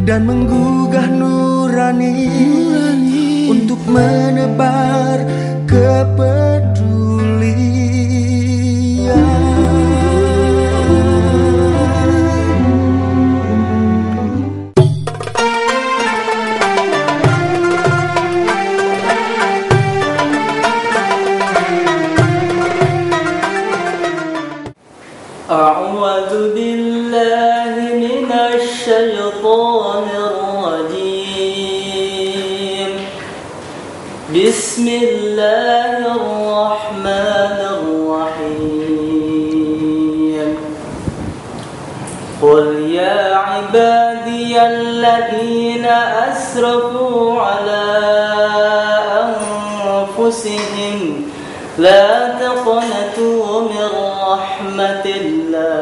dan menggugah nurani untuk menebar kepedulian. أعوذ بالله من الشيطان الرجيم. بسم الله الرحمن الرحيم. قل يا عبادي الذين أسرفوا على أنفسهم لا تقنطوا من رحمة الله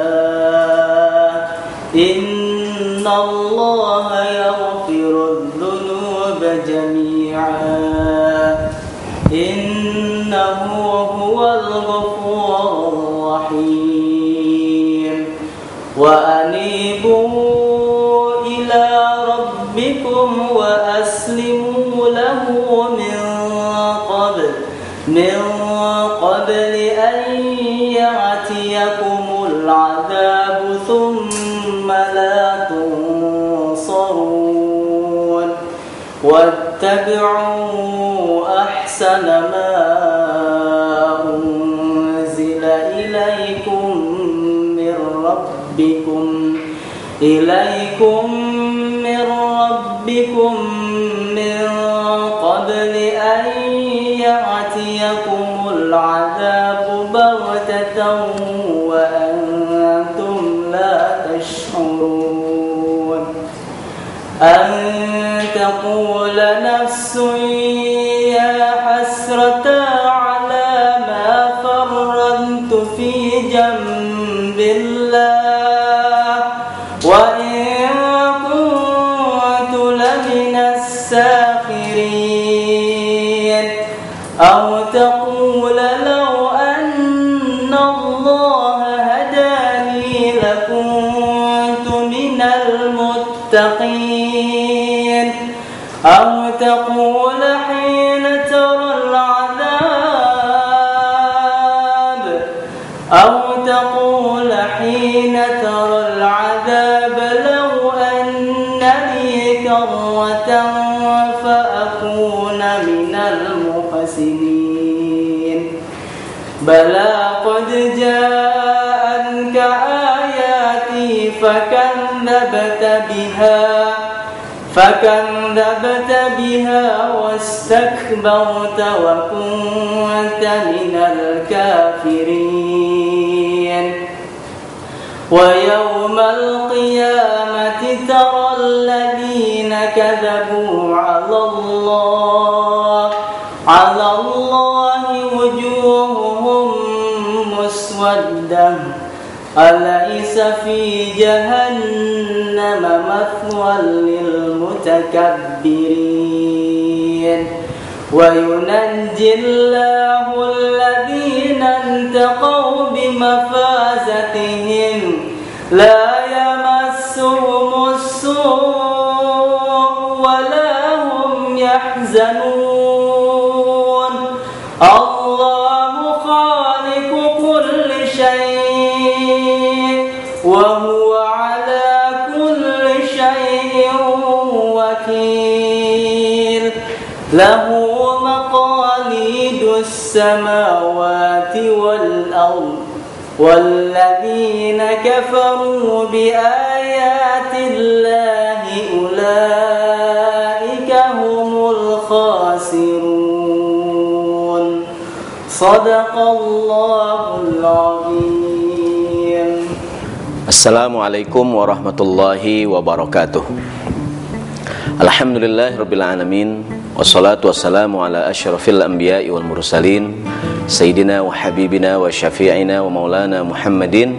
إن الله يغفر الذنوب جميعا إنه هو الغفور الرحيم. وأنيبوا إلى ربكم وأسلموا له من قبل أن يأتيكم العذاب ثم لا تنصرون. واتبعوا أحسن ما أنزل إليكم من ربكم من قبل أن يأتيكم العذاب بغتة وأنتم لا تشعرون. أن تقول نفس يا حسرة على ما فرطت في جنب الله وإن كنت لمن الساخرين. أو تقول لو أن الله هداني لكنت من المتقين. أو تقول حين ترى العذاب لو أن لي كرة فأكون من المحسنين. بلى قد جاءتك آياتي فكذبت بها واستكبرت وكنت من الكافرين. ويوم القيامة ترى الذين كذبوا على الله وجوههم مسودة أليس في جهنم مثوى للمتكبرين. وينجي الله الذين اتقوا بمفازتهم لا يمسهم السوء ولا هم يحزنون. الله خالق كل شيء وهو على كل شيء وكيل. له مقاليد السماوات والأرض والذين كفروا بآيات الله أولئك هم الخاسرون. صدق الله العظيم. Assalamualaikum warahmatullahi wabarakatuh. Alhamdulillahirabbil alamin. Wassalatu wassalamu ala asyrafil anbiya'i wal mursalin Sayyidina wa habibina wa syafi'ina wa maulana Muhammadin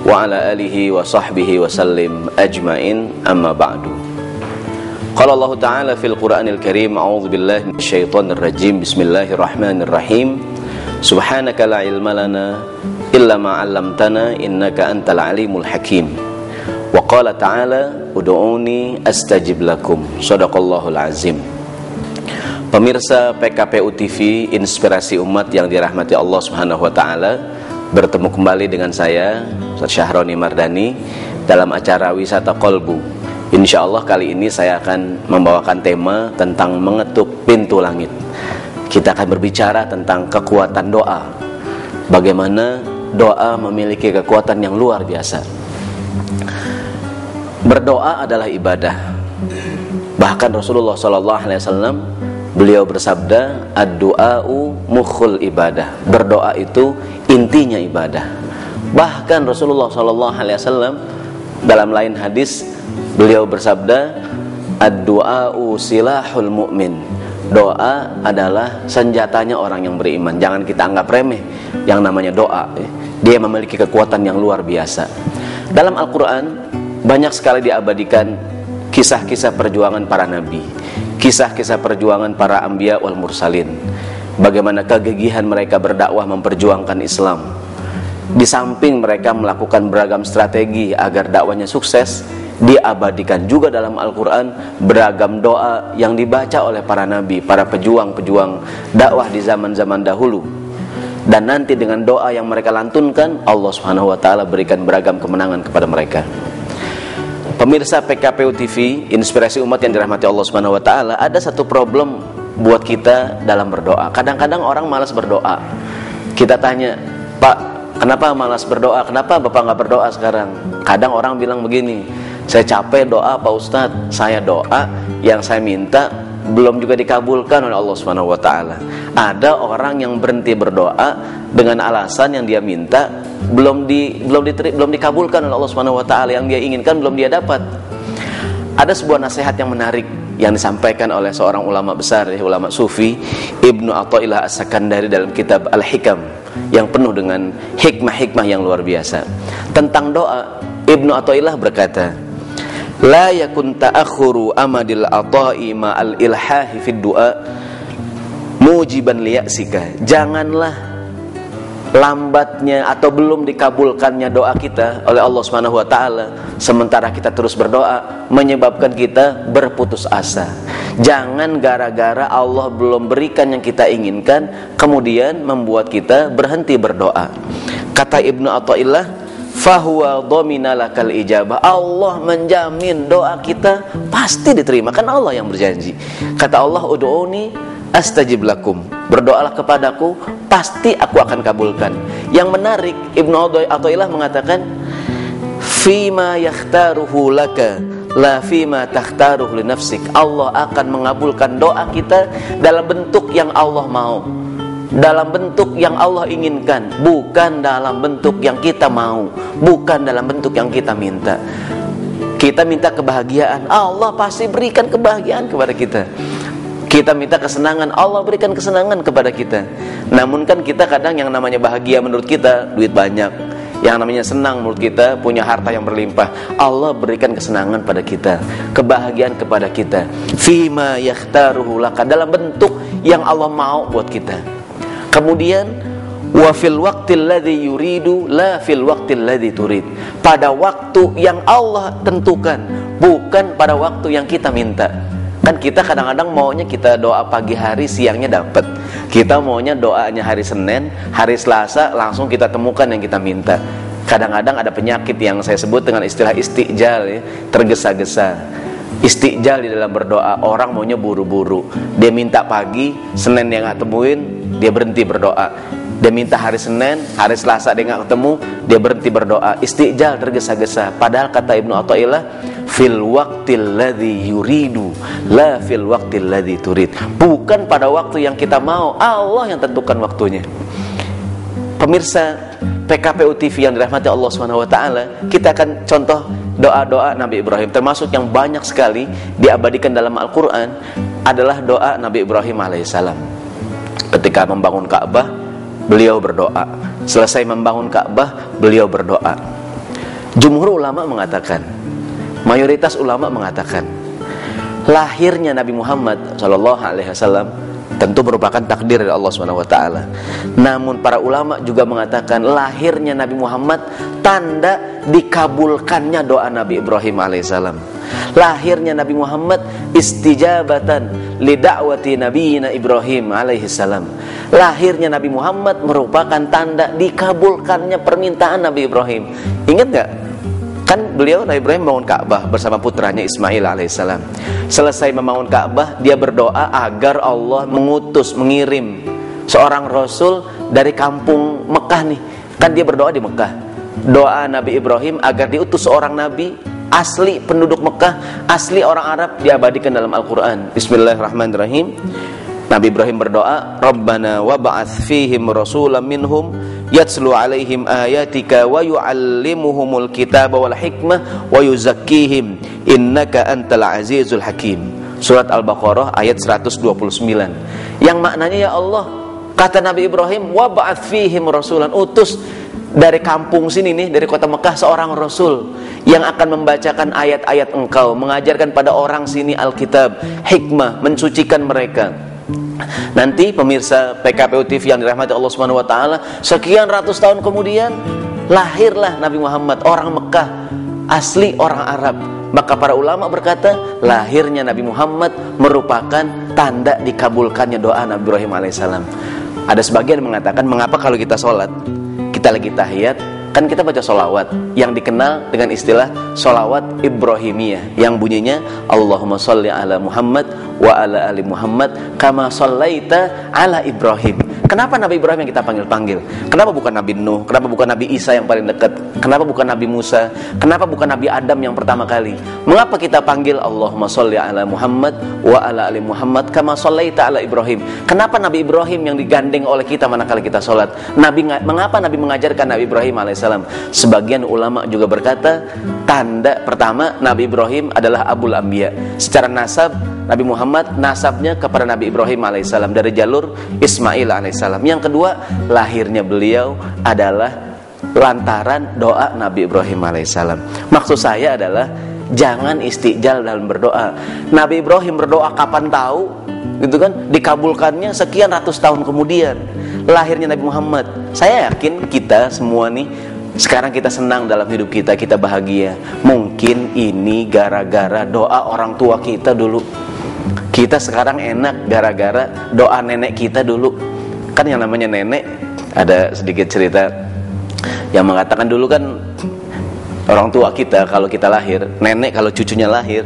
wa ala alihi wa sahbihi wa sallim ajma'in, amma ba'du. Qala Allah Ta'ala fil Qur'anil Karim, a'udzu billahi minasyaitonir rajim. Bismillahirrahmanirrahim. Subhanaka la ilma lana illa ma 'allamtana innaka antal alimul hakim. Wa qala ta'ala ud'uni astajib lakum. Shadaqallahul azim. Pemirsa PKPU TV Inspirasi Umat yang dirahmati Allah Subhanahu wa taala, bertemu kembali dengan saya Ustaz Syahroni Mardani dalam acara Wisata Kolbu. Insyaallah kali ini saya akan membawakan tema tentang mengetuk pintu langit. Kita akan berbicara tentang kekuatan doa. Bagaimana doa memiliki kekuatan yang luar biasa. Berdoa adalah ibadah. Bahkan Rasulullah SAW beliau bersabda, ad-du'a'u mukhul ibadah. Berdoa itu intinya ibadah. Bahkan Rasulullah SAW dalam lain hadis beliau bersabda, ad-du'a'u silahul mu'min. Doa adalah senjatanya orang yang beriman. Jangan kita anggap remeh yang namanya doa. Dia memiliki kekuatan yang luar biasa. Dalam Al-Quran banyak sekali diabadikan kisah-kisah perjuangan para nabi, kisah-kisah perjuangan para anbiya wal mursalin. Bagaimana kegigihan mereka berdakwah memperjuangkan Islam. Di samping mereka melakukan beragam strategi agar dakwanya sukses, diabadikan juga dalam Al-Quran beragam doa yang dibaca oleh para nabi, para pejuang-pejuang dakwah di zaman-zaman dahulu. Dan nanti dengan doa yang mereka lantunkan, Allah Subhanahu wa taala berikan beragam kemenangan kepada mereka. Pemirsa PKPU TV Inspirasi Umat yang dirahmati Allah Subhanahu wa taala, ada satu problem buat kita dalam berdoa. Kadang-kadang orang malas berdoa. Kita tanya, "Pak, kenapa malas berdoa? Kenapa Bapak nggak berdoa sekarang?" Kadang orang bilang begini, "Saya capek doa Pak Ustadz. Saya doa yang saya minta belum juga dikabulkan oleh Allah Subhanahu wa taala." Ada orang yang berhenti berdoa dengan alasan yang dia minta belum dikabulkan oleh Allah Subhanahu wa taala, yang dia inginkan belum dia dapat. Ada sebuah nasihat yang menarik yang disampaikan oleh seorang ulama besar, ulama sufi, Ibnu Athaillah As-Sakandari dalam kitab Al-Hikam yang penuh dengan hikmah-hikmah yang luar biasa. Tentang doa, Ibnu Athaillah berkata, "La yakun ta'akhuru amadil ata'i ma'al ilhahi fid du'a mujiban liya'sika." Janganlah lambatnya atau belum dikabulkannya doa kita oleh Allah Subhanahu wa taala sementara kita terus berdoa menyebabkan kita berputus asa. Jangan gara-gara Allah belum berikan yang kita inginkan kemudian membuat kita berhenti berdoa. Kata Ibnu Athaillah, fahuwa dhamina lakal ijabah. Allah menjamin doa kita pasti diterima, kan Allah yang berjanji. Kata Allah, ud'uni astajib lakum. Berdoalah kepadaku, pasti aku akan kabulkan. Yang menarik, Ibnu Athaillah mengatakan, fima yakhtaruhu laka la fima takhtaruhu li nafsik. Allah akan mengabulkan doa kita dalam bentuk yang Allah mau, dalam bentuk yang Allah inginkan, bukan dalam bentuk yang kita mau, bukan dalam bentuk yang kita minta. Kita minta kebahagiaan, Allah pasti berikan kebahagiaan kepada kita. Kita minta kesenangan, Allah berikan kesenangan kepada kita. Namun kan kita kadang yang namanya bahagia menurut kita duit banyak, yang namanya senang menurut kita punya harta yang berlimpah. Allah berikan kesenangan pada kita, kebahagiaan kepada kita. Fima yakhtaruhu laka, dalam bentuk yang Allah mau buat kita. Kemudian wa fil waqtil ladzi yuridu la fil waqtil ladzi turid. Pada waktu yang Allah tentukan, bukan pada waktu yang kita minta. Kan kita kadang-kadang maunya kita doa pagi hari, siangnya dapat. Kita maunya doanya hari Senin, hari Selasa langsung kita temukan yang kita minta. Kadang-kadang ada penyakit yang saya sebut dengan istilah istijal, ya, tergesa-gesa. Istijal di dalam berdoa, orang maunya buru-buru. Dia minta pagi, Senin yang nggak temuin, dia berhenti berdoa. Dia minta hari Senin, hari Selasa dia nggak ketemu, dia berhenti berdoa. Istijal, tergesa-gesa. Padahal kata Ibnu Athaillah, fil waqtil ladzi yuridu la fil waqtil ladzi turid. Bukan pada waktu yang kita mau, Allah yang tentukan waktunya. Pemirsa PKPU TV yang dirahmati Allah Subhanahu wa taala, kita akan contoh doa-doa Nabi Ibrahim, termasuk yang banyak sekali diabadikan dalam Al-Qur'an adalah doa Nabi Ibrahim alaihissalam. Ketika membangun Ka'bah, beliau berdoa. Selesai membangun Ka'bah, beliau berdoa. Jumhur ulama mengatakan, mayoritas ulama mengatakan, lahirnya Nabi Muhammad SAW tentu merupakan takdir dari Allah SWT. Namun para ulama juga mengatakan lahirnya Nabi Muhammad tanda dikabulkannya doa Nabi Ibrahim alaihissalam. Lahirnya Nabi Muhammad istijabatan li da'wati nabiyina Ibrahim alaihissalam. Lahirnya Nabi Muhammad merupakan tanda dikabulkannya permintaan Nabi Ibrahim. Ingat gak? Kan beliau Nabi Ibrahim membangun Ka'bah bersama putranya Ismail alaihissalam. Selesai membangun Ka'bah, dia berdoa agar Allah mengirim seorang Rasul dari kampung Mekah nih. Kan dia berdoa di Mekah. Doa Nabi Ibrahim agar diutus seorang Nabi asli penduduk Mekah, asli orang Arab, diabadikan dalam Al-Quran. Bismillahirrahmanirrahim. Nabi Ibrahim berdoa, Rabbana wab'ats fihim rasulan minhum yatslu alaihim ayatika wa yu'allimuhumul kitaba wal hikmah wa yuzakkihim innaka antal azizul hakim. Surat Al-Baqarah ayat 129. Yang maknanya, ya Allah, kata Nabi Ibrahim, wab'ats fihim rasulan, utus dari kampung sini nih, dari kota Mekah seorang Rasul yang akan membacakan ayat-ayat Engkau, mengajarkan pada orang sini Alkitab, hikmah, mensucikan mereka. Nanti pemirsa PKPU TV yang dirahmati Allah Subhanahu wa taala, sekian ratus tahun kemudian lahirlah Nabi Muhammad, orang Mekah, asli orang Arab. Maka para ulama berkata, lahirnya Nabi Muhammad merupakan tanda dikabulkannya doa Nabi Ibrahim alaihissalam. Ada sebagian yang mengatakan, mengapa kalau kita sholat, kita lagi tahiyat, kan kita baca sholawat yang dikenal dengan istilah sholawat Ibrahimiyah, yang bunyinya Allahumma sholli ala Muhammad wa ala ali Muhammad kama shollaita ala Ibrahim. Kenapa Nabi Ibrahim yang kita panggil-panggil? Kenapa bukan Nabi Nuh? Kenapa bukan Nabi Isa yang paling dekat? Kenapa bukan Nabi Musa? Kenapa bukan Nabi Adam yang pertama kali? Mengapa kita panggil Allahumma sholli ala Muhammad wa ala ali Muhammad kama shollaita ala Ibrahim? Kenapa Nabi Ibrahim yang digandeng oleh kita manakala kita sholat? Mengapa Nabi mengajarkan Nabi Ibrahim alaihissalam? Sebagian ulama juga berkata, tanda pertama, Nabi Ibrahim adalah Abul Anbiya. Secara nasab, Nabi Muhammad nasabnya kepada Nabi Ibrahim alaihissalam dari jalur Ismail alaihissalam. Yang kedua, lahirnya beliau adalah lantaran doa Nabi Ibrahim alaihissalam. Maksud saya adalah jangan istijal dalam berdoa. Nabi Ibrahim berdoa kapan tahu, gitu kan? Dikabulkannya sekian ratus tahun kemudian. Lahirnya Nabi Muhammad. Saya yakin kita semua nih, sekarang kita senang dalam hidup kita, kita bahagia. Mungkin ini gara-gara doa orang tua kita dulu. Kita sekarang enak gara-gara doa nenek kita dulu. Kan yang namanya nenek, ada sedikit cerita yang mengatakan dulu kan orang tua kita kalau kita lahir, nenek kalau cucunya lahir,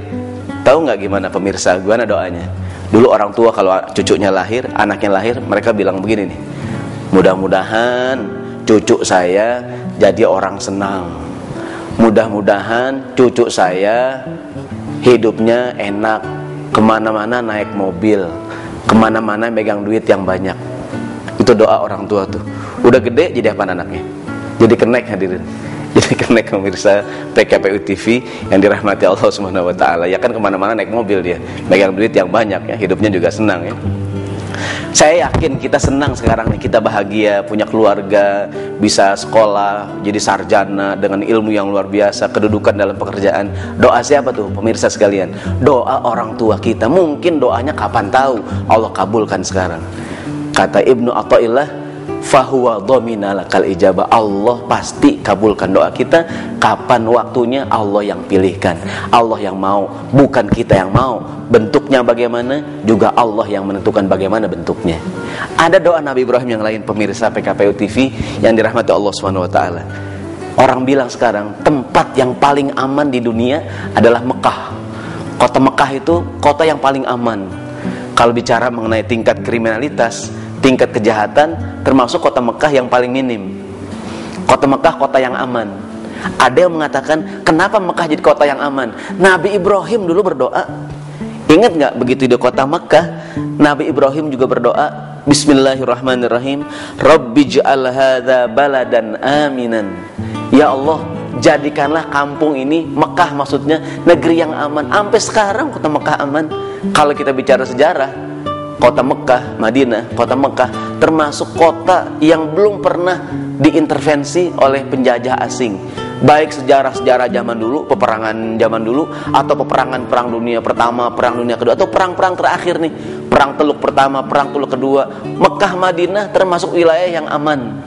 tahu nggak gimana pemirsa, gimana doanya? Dulu orang tua kalau cucunya lahir, anaknya lahir, mereka bilang begini nih, mudah-mudahan cucu saya jadi orang senang, mudah-mudahan cucu saya hidupnya enak, kemana-mana naik mobil, kemana-mana megang duit yang banyak. Itu doa orang tua tuh. Udah gede jadi apa anaknya? Jadi kenek, hadirin. Jadi kenek pemirsa PKPU TV yang dirahmati Allah Subhanahu wa taala. Ya kan kemana-mana naik mobil dia, megang duit yang banyak ya, hidupnya juga senang ya. Saya yakin kita senang sekarang nih, kita bahagia, punya keluarga, bisa sekolah, jadi sarjana dengan ilmu yang luar biasa, kedudukan dalam pekerjaan. Doa siapa tuh pemirsa sekalian? Doa orang tua kita. Mungkin doanya kapan tahu, Allah kabulkan sekarang. Kata Ibnu Athaillah, fahuwa dhamina lakal ijabah. Allah pasti kabulkan doa kita. Kapan waktunya Allah yang pilihkan, Allah yang mau, bukan kita yang mau. Bentuknya bagaimana juga Allah yang menentukan bagaimana bentuknya. Ada doa Nabi Ibrahim yang lain pemirsa PKPU TV yang dirahmati Allah Subhanahu wa taala. Orang bilang sekarang tempat yang paling aman di dunia adalah Mekah. Kota Mekah itu kota yang paling aman. Kalau bicara mengenai tingkat kriminalitas, tingkat kejahatan, termasuk kota Mekah yang paling minim. Kota Mekah kota yang aman. Ada yang mengatakan, kenapa Mekah jadi kota yang aman? Nabi Ibrahim dulu berdoa. Ingat nggak begitu di kota Mekah, Nabi Ibrahim juga berdoa, Bismillahirrahmanirrahim, Rabbij'al hadza baladan aminan. Ya Allah, jadikanlah kampung ini, Mekah maksudnya, negeri yang aman. Sampai sekarang kota Mekah aman. Kalau kita bicara sejarah, kota Mekah, Madinah, kota Mekah termasuk kota yang belum pernah diintervensi oleh penjajah asing. baik sejarah-sejarah zaman dulu, peperangan zaman dulu, atau peperangan perang dunia pertama, perang dunia kedua, atau perang-perang terakhir nih, perang Teluk pertama, perang Teluk kedua, Mekah Madinah termasuk wilayah yang aman.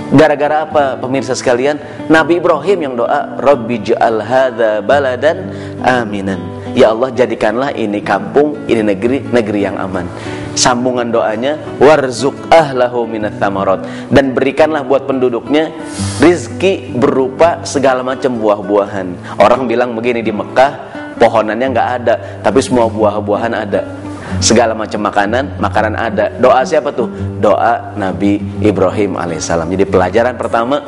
Gara-gara apa pemirsa sekalian? Nabi Ibrahim yang doa, Rabbi ja'al hadza baladan aminan. Ya Allah, jadikanlah ini kampung, ini negeri yang aman. Sambungan doanya, warzuq ahlahu minats tsamarat, dan berikanlah buat penduduknya rizki berupa segala macam buah-buahan. Orang bilang begini, di Mekah pohonannya nggak ada, tapi semua buah-buahan ada. Segala macam makanan ada. Doa siapa tuh? Doa Nabi Ibrahim alaihissalam. Jadi pelajaran pertama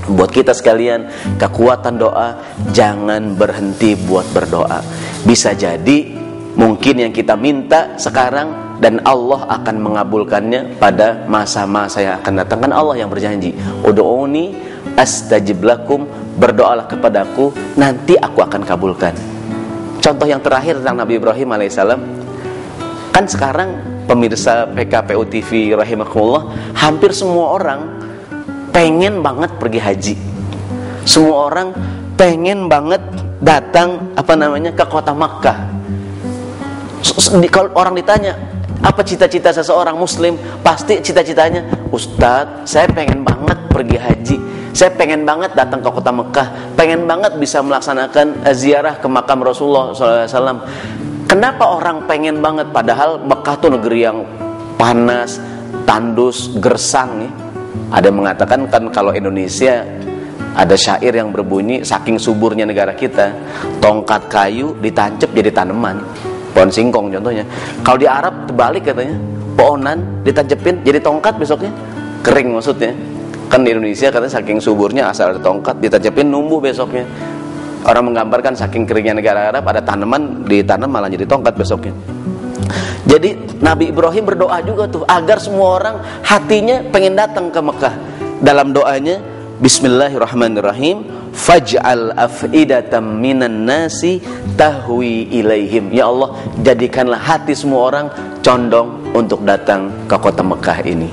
buat kita sekalian, kekuatan doa, jangan berhenti buat berdoa. Bisa jadi mungkin yang kita minta sekarang dan Allah akan mengabulkannya pada masa-masa yang akan datang. Kan Allah yang berjanji, ud'uni astajib lakum, berdoalah kepadaku, nanti aku akan kabulkan. Contoh yang terakhir tentang Nabi Ibrahim alaihissalam, kan sekarang pemirsa PKPU TV rahimakumullah, hampir semua orang pengen banget pergi haji. Semua orang pengen banget datang ke kota Makkah. Kalau orang ditanya apa cita-cita seseorang muslim, pasti cita-citanya, Ustadz, saya pengen banget pergi haji, saya pengen banget datang ke kota Mekah, pengen banget bisa melaksanakan ziarah ke makam Rasulullah SAW. Kenapa orang pengen banget, padahal Mekah tuh negeri yang panas, tandus, gersang nih. Ada yang mengatakan kan kalau Indonesia ada syair yang berbunyi, saking suburnya negara kita, tongkat kayu ditancap jadi tanaman. Pohon singkong contohnya. Kalau di Arab terbalik katanya, pohonan ditancepin jadi tongkat, besoknya kering maksudnya. Kan di Indonesia katanya saking suburnya, asal ada tongkat ditancepin numbuh besoknya. Orang menggambarkan saking keringnya negara Arab, ada tanaman ditanam malah jadi tongkat besoknya. Jadi Nabi Ibrahim berdoa juga tuh agar semua orang hatinya pengen datang ke Mekah. Dalam doanya, Bismillahirrahmanirrahim, faj'al af'idatam minan nasi tahwi ilaihim. Ya Allah, jadikanlah hati semua orang condong untuk datang ke kota Mekah ini.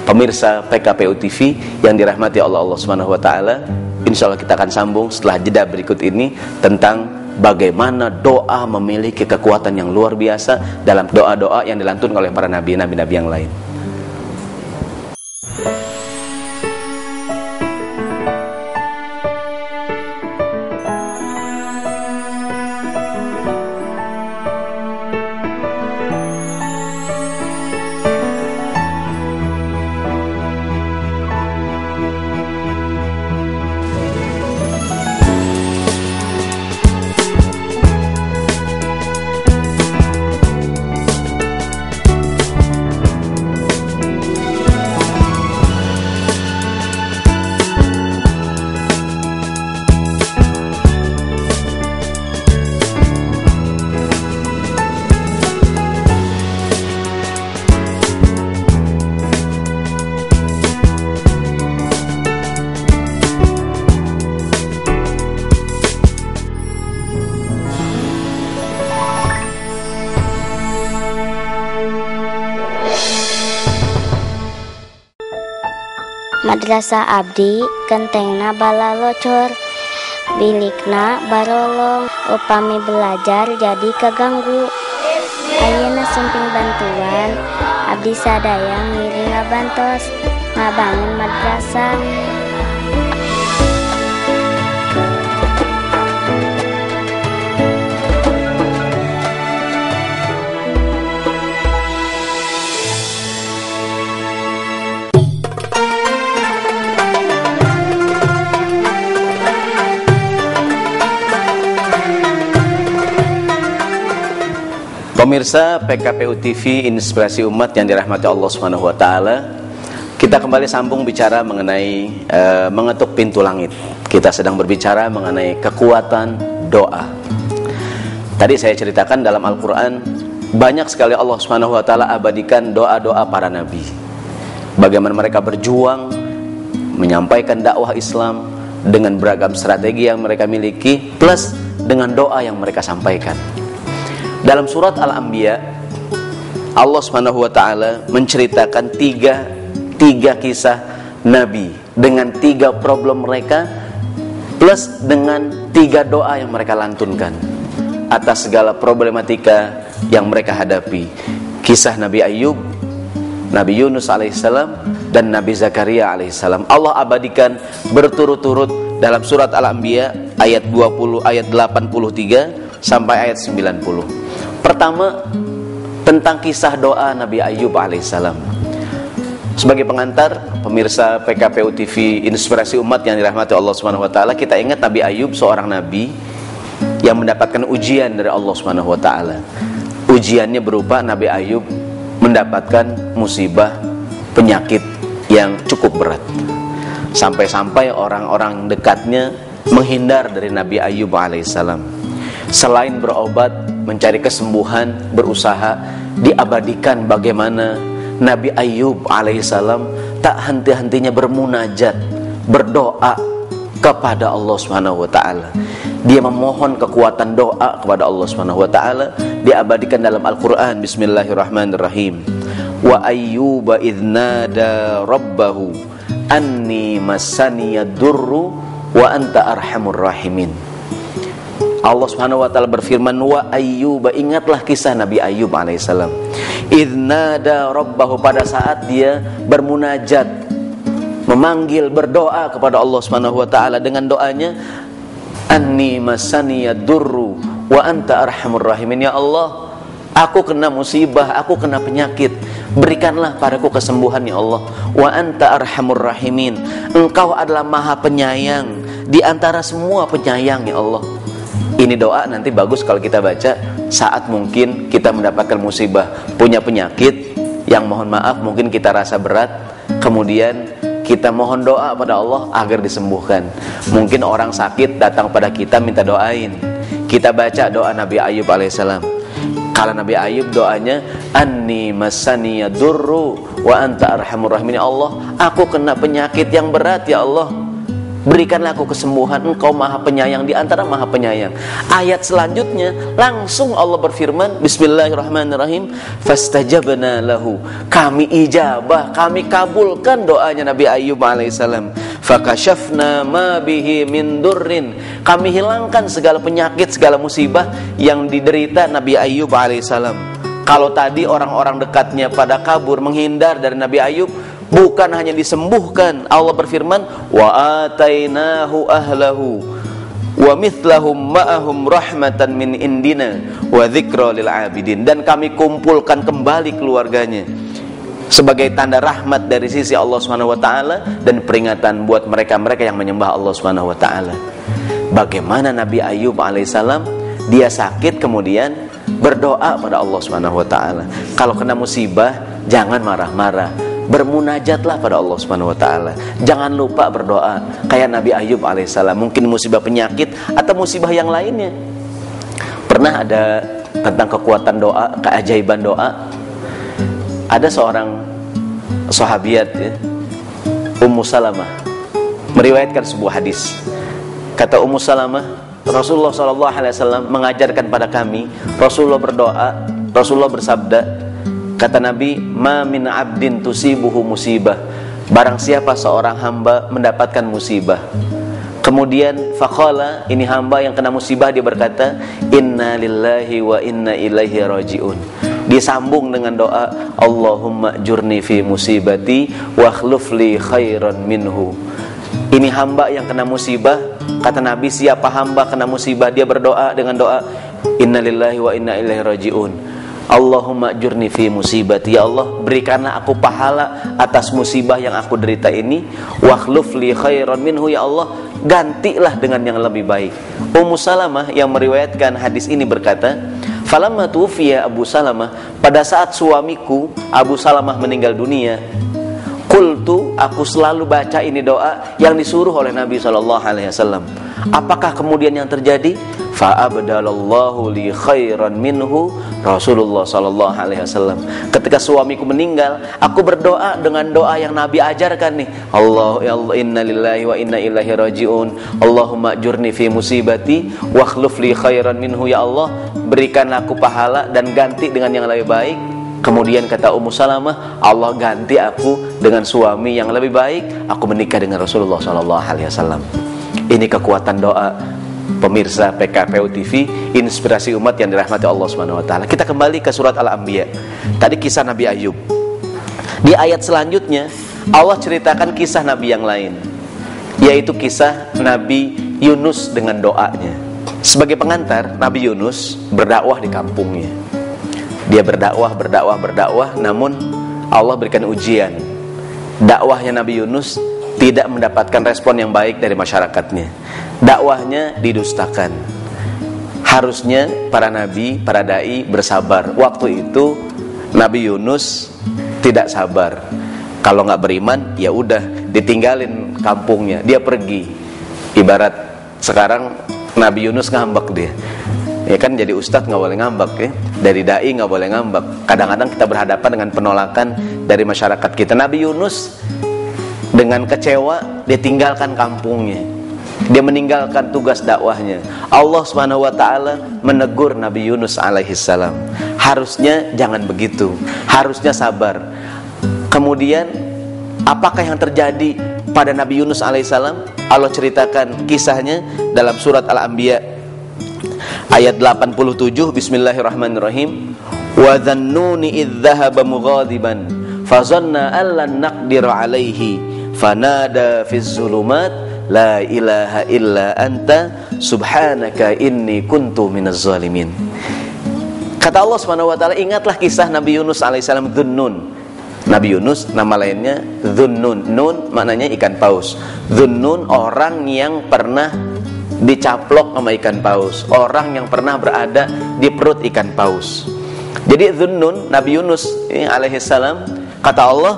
Pemirsa PKPU TV yang dirahmati Allah Subhanahu wa taala, insyaallah kita akan sambung setelah jeda berikut ini tentang bagaimana doa memiliki kekuatan yang luar biasa dalam doa-doa yang dilantunkan oleh para nabi-nabi yang lain. Madrasah abdi kentengna bala locor, bilikna barolong, upami belajar jadi kaganggu. Ayeuna sumping bantuan, abdi sadayang milih ngabantos, ngabangun madrasah. Pemirsa PKPU TV Inspirasi Umat yang dirahmati Allah Subhanahu wa taala, kita kembali sambung bicara mengenai mengetuk pintu langit. Kita sedang berbicara mengenai kekuatan doa. Tadi saya ceritakan dalam Al-Qur'an banyak sekali Allah Subhanahu wa taala abadikan doa-doa para nabi. Bagaimana mereka berjuang menyampaikan dakwah Islam dengan beragam strategi yang mereka miliki, plus dengan doa yang mereka sampaikan. Dalam surat Al-Anbiya, Allah Subhanahu wa taala menceritakan tiga kisah nabi dengan tiga problem mereka plus dengan 3 doa yang mereka lantunkan atas segala problematika yang mereka hadapi. Kisah Nabi Ayub, Nabi Yunus alaihissalam, dan Nabi Zakaria alaihissalam Allah abadikan berturut-turut dalam surat Al-Anbiya ayat 20, ayat 83 sampai ayat 90. Pertama, tentang kisah doa Nabi Ayub alaihissalam. Sebagai pengantar, pemirsa PKPU TV Inspirasi Umat yang dirahmati Allah Subhanahu wa taala, kita ingat Nabi Ayub seorang nabi yang mendapatkan ujian dari Allah Subhanahu wa taala. Ujiannya berupa Nabi Ayub mendapatkan musibah penyakit yang cukup berat. Sampai-sampai orang-orang dekatnya menghindar dari Nabi Ayub alaihissalam. Selain berobat, mencari kesembuhan, berusaha, diabadikan bagaimana Nabi Ayub alaihissalam tak henti-hentinya bermunajat, berdoa kepada Allah Subhanahu wa taala. Dia memohon kekuatan doa kepada Allah Subhanahu wa taala, diabadikan dalam Al-Qur'an. Bismillahirrahmanirrahim. Wa ayyuba idznada rabbahu anni masaniyad durru wa anta arhamur rahimin. Allah Subhanahu wa taala berfirman, wa ayyuba, ingatlah kisah Nabi Ayub alaihissalam. Idznada rabbahu, pada saat dia bermunajat, memanggil, berdoa kepada Allah Subhanahu wa taala dengan doanya, anni masaniyad durru wa anta arhamur rahimin. Ya Allah, aku kena musibah, aku kena penyakit, berikanlah padaku kesembuhan ya Allah. Wa anta arhamur rahimin, engkau adalah maha penyayang di antara semua penyayang ya Allah. Ini doa nanti bagus kalau kita baca saat mungkin kita mendapatkan musibah, punya penyakit yang mohon maaf mungkin kita rasa berat, kemudian kita mohon doa pada Allah agar disembuhkan. Mungkin orang sakit datang pada kita minta doain, kita baca doa Nabi Ayub alaihissalam. Kalau Nabi Ayub doanya, anni masaniyad durru wa anta arhamur rahimin. Ya Allah, aku kena penyakit yang berat ya Allah, berikanlah aku kesembuhan, engkau maha penyayang di antara maha penyayang. Ayat selanjutnya langsung Allah berfirman, Bismillahirrahmanirrahim, fastajabna lahu, kami ijabah, kami kabulkan doanya Nabi Ayub alaihissalam. Fakashafna ma bihi min durrin, kami hilangkan segala penyakit, segala musibah yang diderita Nabi Ayub alaihissalam. Kalau tadi orang-orang dekatnya pada kabur menghindar dari Nabi Ayub, bukan hanya disembuhkan, Allah berfirman, wa atainahu ahlahu wa mithlahum ma'ahum rahmatan min indina wa dzikra lil abidin, dan kami kumpulkan kembali keluarganya sebagai tanda rahmat dari sisi Allah Subhanahu wa taala dan peringatan buat mereka-mereka yang menyembah Allah Subhanahu wa taala. Bagaimana Nabi Ayub alaihissalam, dia sakit kemudian berdoa pada Allah Subhanahu wa taala. Kalau kena musibah jangan marah-marah, bermunajatlah pada Allah Subhanahu wa taala. Jangan lupa berdoa kayak Nabi Ayub alaihissalam. Mungkin musibah penyakit atau musibah yang lainnya. Pernah ada tentang kekuatan doa, keajaiban doa. Ada seorang sahabiat ya, Ummu Salamah, meriwayatkan sebuah hadis. Kata Ummu Salamah, Rasulullah SAW mengajarkan pada kami, Rasulullah berdoa, Rasulullah bersabda, kata Nabi, ma min abdin tusibuhu musibah, barang siapa seorang hamba mendapatkan musibah. Kemudian faqala, ini hamba yang kena musibah, dia berkata, inna lillahi wa inna ilaihi rajiun. Disambung dengan doa, Allahumma jurni fi musibati wa akhluf li khairan minhu. Ini hamba yang kena musibah, kata Nabi, siapa hamba kena musibah, dia berdoa dengan doa, inna lillahi wa inna ilaihi rajiun. Allahumma jurni fi musibati, ya Allah berikanlah aku pahala atas musibah yang aku derita ini, wa akhluf li khairan minhu, ya Allah gantilah dengan yang lebih baik. Ummu Salamah yang meriwayatkan hadis ini berkata, falamma tufiya Abu Salamah, pada saat suamiku Abu Salamah meninggal dunia, qultu, aku selalu baca ini doa yang disuruh oleh Nabi SAW. Apakah kemudian yang terjadi? Fa'abdalallahu li khairan minhu Rasulullah SAW. Ketika suamiku meninggal, aku berdoa dengan doa yang Nabi ajarkan nih. Allah, ya Allah, inna lillahi wa inna ilaihi rajiun. Allahumma jurni fi musibati wa akhluf li khairan minhu, ya Allah berikanlah aku pahala dan ganti dengan yang lebih baik. Kemudian kata Ummu Salamah, Allah ganti aku dengan suami yang lebih baik, aku menikah dengan Rasulullah SAW. Ini kekuatan doa. Pemirsa PKPU TV, inspirasi umat yang dirahmati Allah Subhanahu wa taala. Kita kembali ke surat Al-Anbiya. Tadi kisah Nabi Ayub. Di ayat selanjutnya Allah ceritakan kisah nabi yang lain, yaitu kisah Nabi Yunus dengan doanya. Sebagai pengantar, Nabi Yunus berdakwah di kampungnya. Dia berdakwah, namun Allah berikan ujian. Dakwahnya Nabi Yunus tidak mendapatkan respon yang baik dari masyarakatnya. Dakwahnya didustakan. Harusnya para nabi, para dai bersabar. Waktu itu Nabi Yunus tidak sabar. Kalau nggak beriman, ya udah ditinggalin kampungnya, dia pergi. Ibarat sekarang Nabi Yunus ngambek dia. Ya kan, jadi ustadz nggak boleh ngambek ya. Dari dai nggak boleh ngambek. Kadang-kadang kita berhadapan dengan penolakan dari masyarakat kita. Nabi Yunus dengan kecewa dia tinggalkan kampungnya. Dia meninggalkan tugas dakwahnya. Allah Subhanahu wa taala menegur Nabi Yunus alaihissalam. Harusnya jangan begitu. Harusnya sabar. Kemudian apakah yang terjadi pada Nabi Yunus alaihissalam? Allah ceritakan kisahnya dalam surat Al-Anbiya ayat 87. Bismillahirrahmanirrahim. Wa dhannuni idh dhahaba mughadiban fa zanna allan naqdiru alaihi fanada fiz zulumat la ilaha illa anta subhanaka inni kuntu minaz zalimin. Kata Allah Subhanahu wa taala, ingatlah kisah Nabi Yunus alaihissalam Dhunnun. Nabi Yunus nama lainnya Dhunnun. Nun maknanya ikan paus. Dhunnun orang yang pernah dicaplok sama ikan paus, orang yang pernah berada di perut ikan paus. Jadi Dhunnun, Nabi Yunus alaihissalam, kata Allah,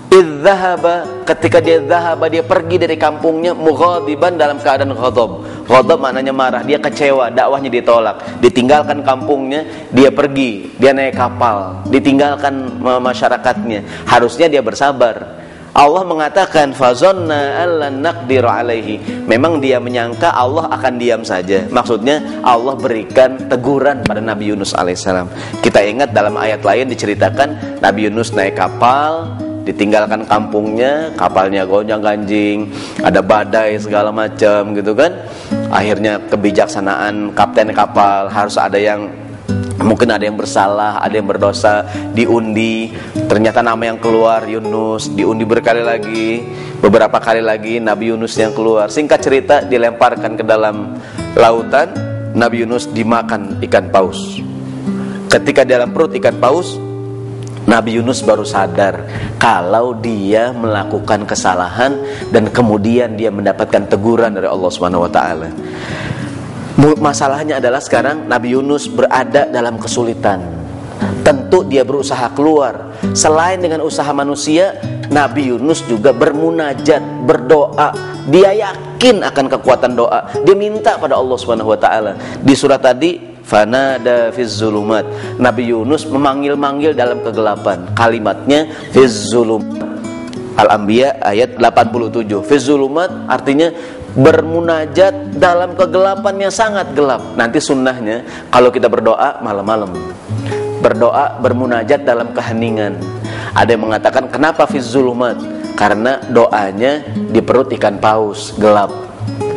idzahaba, ketika dia pergi dari kampungnya, mughadiban, dalam keadaan ghadab. Ghadab maknanya marah, dia kecewa, dakwahnya ditolak, ditinggalkan kampungnya, dia pergi, dia naik kapal, ditinggalkan masyarakatnya. Harusnya dia bersabar. Allah mengatakan fazanna allan naqdiru alaihi. Memang dia menyangka Allah akan diam saja. Maksudnya Allah berikan teguran pada Nabi Yunus alaihissalam. Kita ingat dalam ayat lain diceritakan Nabi Yunus naik kapal, ditinggalkan kampungnya, kapalnya gonjang-ganjing, ada badai segala macam gitu kan. Akhirnya kebijaksanaan kapten kapal, harus ada yang mungkin ada yang bersalah, ada yang berdosa, diundi. Ternyata nama yang keluar Yunus, diundi berkali lagi, beberapa kali lagi Nabi Yunus yang keluar. Singkat cerita, dilemparkan ke dalam lautan. Nabi Yunus dimakan ikan paus. Ketika di dalam perut ikan paus, Nabi Yunus baru sadar kalau dia melakukan kesalahan dan kemudian dia mendapatkan teguran dari Allah Subhanahu wa taala. Masalahnya adalah sekarang Nabi Yunus berada dalam kesulitan. Tentu dia berusaha keluar. Selain dengan usaha manusia, Nabi Yunus juga bermunajat, berdoa. Dia yakin akan kekuatan doa. Dia minta pada Allah Subhanahu wa taala. Di surat tadi, fanada fiz zulumat, Nabi Yunus memanggil-manggil dalam kegelapan. Kalimatnya fiz zulumat. Al-Anbiya ayat 87. Fiz zulumat artinya bermunajat dalam kegelapan yang sangat gelap. Nanti sunnahnya kalau kita berdoa malam-malam, berdoa bermunajat dalam keheningan. Ada yang mengatakan kenapa fiz zulumat? Karena doanya di perut ikan paus, gelap.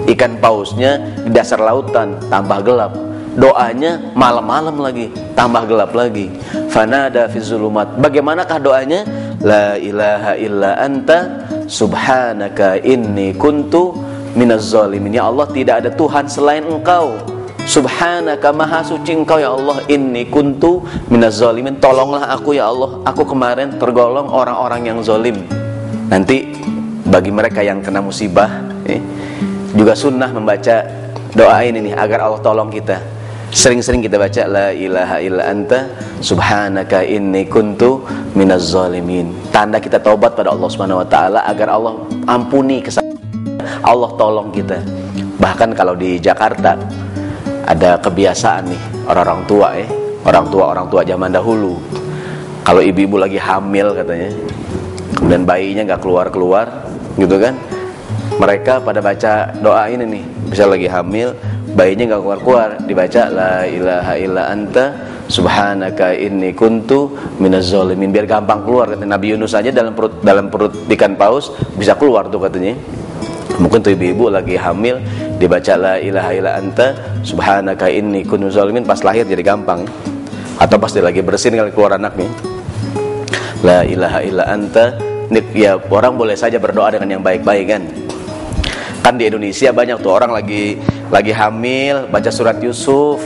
Ikan pausnya di dasar lautan, tambah gelap. Doanya malam-malam lagi, tambah gelap lagi. Fanada fiz zulumat. Bagaimanakah doanya? La ilaha illa anta subhanaka inni kuntu minaz zalimin. Ya Allah, tidak ada Tuhan selain Engkau. Subhanaka, maha suci Engkau ya Allah. Inni kuntu minaz zalimin. Tolonglah aku ya Allah, aku kemarin tergolong orang-orang yang zalim. Nanti bagi mereka yang kena musibah, juga sunnah membaca doa ini nih agar Allah tolong kita. Sering-sering kita baca la ilaha illa anta subhanaka inni kuntu minaz zalimin. Tanda kita taubat pada Allah Subhanahu wa taala agar Allah ampuni kesalahan, Allah tolong kita. Bahkan kalau di Jakarta ada kebiasaan nih orang tua zaman dahulu, kalau ibu-ibu lagi hamil katanya, kemudian bayinya nggak keluar gitu kan, mereka pada baca doa ini nih. Bisa lagi hamil, bayinya nggak keluar, dibaca la ilaha illa anta subhanaka inni kuntu minaz zalimin, biar gampang keluar. Kata Nabi Yunus aja dalam perut ikan paus bisa keluar tuh katanya. Mungkin tuh ibu-ibu lagi hamil dibaca la ilaha illa anta subhanaka inni kuntu zalimin, pas lahir jadi gampang. Atau pas dia lagi bersin kali keluar anaknya, la ilaha illa anta. Ya orang boleh saja berdoa dengan yang baik-baik kan. Kan di Indonesia banyak tuh orang lagi hamil baca surat Yusuf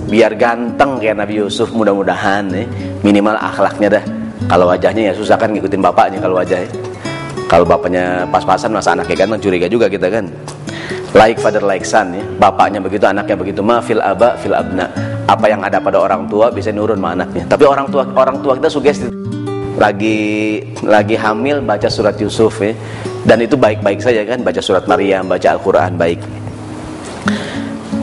biar ganteng kayak Nabi Yusuf. Mudah-mudahan minimal akhlaknya dah. Kalau wajahnya ya susah kan ngikutin bapaknya kalau wajahnya. Kalau bapaknya pas-pasan masa anaknya ganteng curiga juga kita kan. Like father like son ya. Bapaknya begitu anaknya begitu. Ma fil aba fil abna. Apa yang ada pada orang tua bisa nurun sama anaknya. Tapi orang tua kita sugesti lagi hamil baca surat Yusuf ya. Dan itu baik-baik saja kan, baca surat Maryam, baca Al-Quran baik.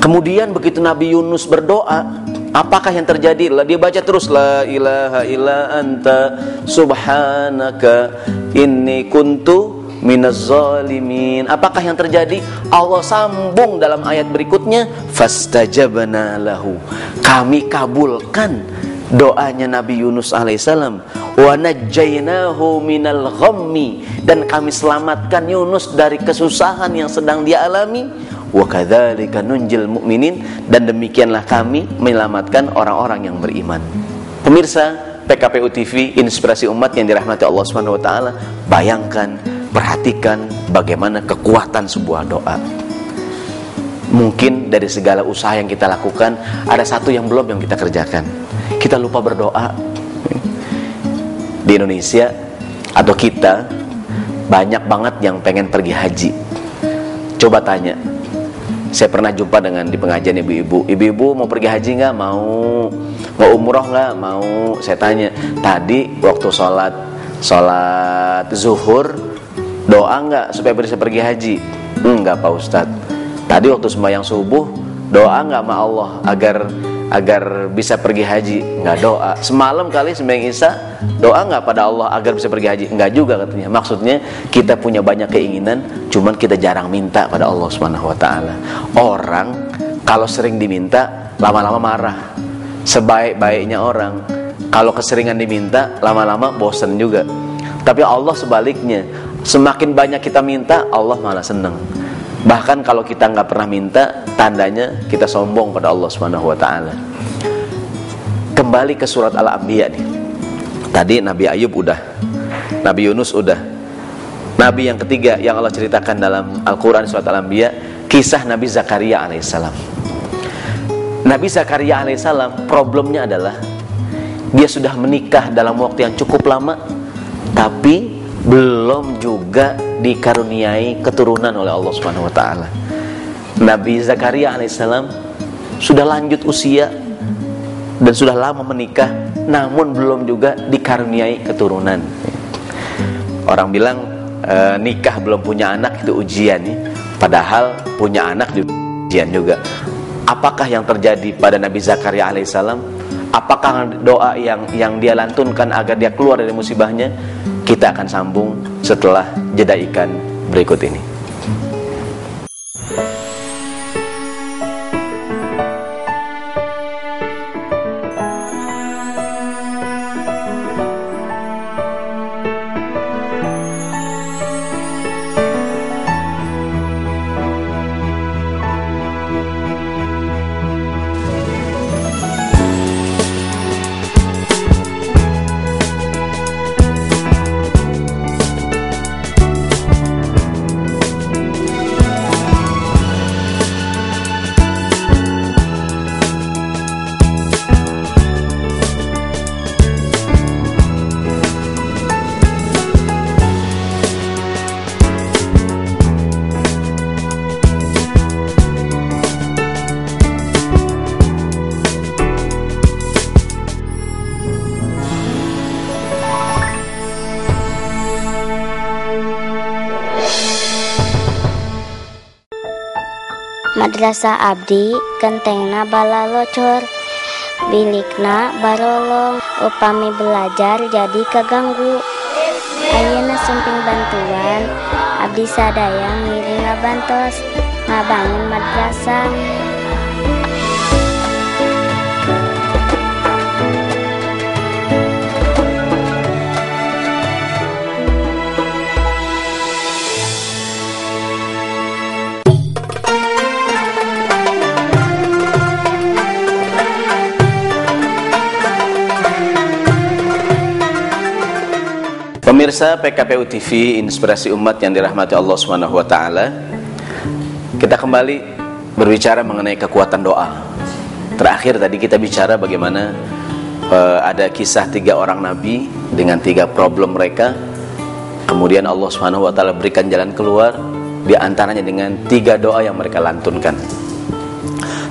Kemudian begitu Nabi Yunus berdoa, apakah yang terjadi? Dia baca terus la ilaha illa anta subhanaka inni kuntu minaz zalimin. Apakah yang terjadi? Allah sambung dalam ayat berikutnya, fastajabna lahu. Kami kabulkan doanya Nabi Yunus alaihissalam. Wa najjaynahu minal ghammi, dan kami selamatkan Yunus dari kesusahan yang sedang dia alami. Wa kadzalika nunjil mu'minin, dan demikianlah kami menyelamatkan orang-orang yang beriman. Pemirsa PKPU TV, inspirasi umat yang dirahmati Allah Subhanahu wa taala, bayangkan, perhatikan bagaimana kekuatan sebuah doa. Mungkin dari segala usaha yang kita lakukan ada satu yang belum yang kita kerjakan. Kita lupa berdoa. Di Indonesia atau kita banyak banget yang pengen pergi haji. Coba tanya. Saya pernah jumpa dengan di pengajian ibu-ibu. Ibu-ibu mau pergi haji nggak? Mau umroh nggak? Mau. Saya tanya. Tadi waktu sholat zuhur doa nggak supaya bisa pergi haji? Enggak Pak Ustadz. Tadi waktu sembahyang subuh doa nggak sama Allah agar bisa pergi haji? Nggak doa. Semalam kali sembahyang isya doa nggak pada Allah agar bisa pergi haji? Nggak juga katanya. Maksudnya kita punya banyak keinginan, cuman kita jarang minta pada Allah Subhanahu wa taala. Orang kalau sering diminta lama-lama marah. Sebaik-baiknya orang kalau keseringan diminta lama-lama bosan juga. Tapi Allah sebaliknya, semakin banyak kita minta Allah malah seneng. Bahkan kalau kita nggak pernah minta, tandanya kita sombong pada Allah Subhanahu wa taala. Kembali ke surat Al-Anbiya nih. Tadi Nabi Ayub udah, Nabi Yunus udah. Nabi yang ketiga yang Allah ceritakan dalam Al-Quran surat Al-Anbiya, kisah Nabi Zakaria alaihissalam. Nabi Zakaria alaihissalam problemnya adalah dia sudah menikah dalam waktu yang cukup lama, tapi belum juga dikaruniai keturunan oleh Allah Subhanahu wa taala. Nabi Zakaria alaihissalam sudah lanjut usia dan sudah lama menikah, namun belum juga dikaruniai keturunan. Orang bilang nikah belum punya anak itu ujian nih, padahal punya anak juga ujian juga. Apakah yang terjadi pada Nabi Zakaria alaihissalam? Apakah doa yang dia lantunkan agar dia keluar dari musibahnya? Kita akan sambung setelah jeda ikan berikut ini. Madrasah abdi gentengna balalocor, bilikna barolong, upami belajar jadi keganggu. Ayeuna sumping bantuan, abdi sadaya ngiring ngabantos, ngabangun madrasah. Pemirsa PKPU TV, inspirasi umat yang dirahmati Allah Subhanahu wa taala. Kita kembali berbicara mengenai kekuatan doa. Terakhir tadi kita bicara bagaimana ada kisah 3 orang nabi dengan 3 problem mereka. Kemudian Allah Subhanahu wa taala berikan jalan keluar, di antaranya dengan 3 doa yang mereka lantunkan.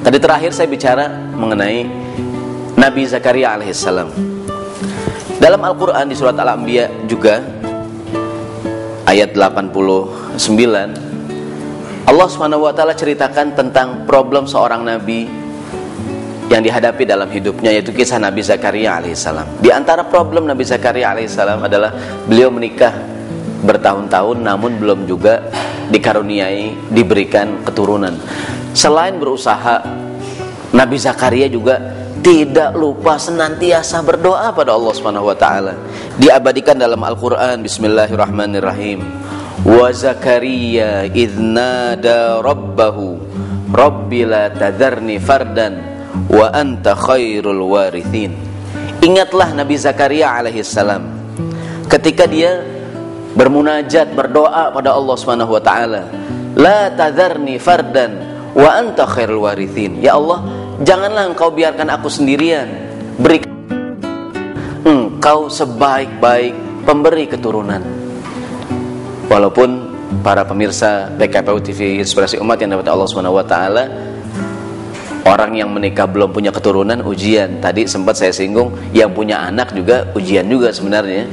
Tadi terakhir saya bicara mengenai Nabi Zakaria alaihissalam. Dalam Al-Quran di surat Al-Anbiya juga ayat 89, Allah SWT ceritakan tentang problem seorang nabi yang dihadapi dalam hidupnya, yaitu kisah Nabi Zakaria alaihissalam. Di antara problem Nabi Zakaria alaihissalam adalah beliau menikah bertahun-tahun namun belum juga dikaruniai, diberikan keturunan. Selain berusaha, Nabi Zakaria juga tidak lupa senantiasa berdoa pada Allah Subhanahu wa taala. Diabadikan dalam Al-Qur'an, bismillahirrahmanirrahim. Wa Zakaria idz nada rabbahu rabbi la tadharni fardan wa anta khairul warithin. Ingatlah Nabi Zakaria alaihissalam ketika dia bermunajat, berdoa pada Allah Subhanahu wa taala, la tadharni fardan wa anta khairul warithin. Ya Allah, janganlah engkau biarkan aku sendirian, berikan engkau sebaik-baik pemberi keturunan. Walaupun para pemirsa PKPU TV Inspirasi Umat yang dapat Allah Subhanahu wa taala, orang yang menikah belum punya keturunan ujian. Tadi sempat saya singgung, yang punya anak juga ujian juga sebenarnya.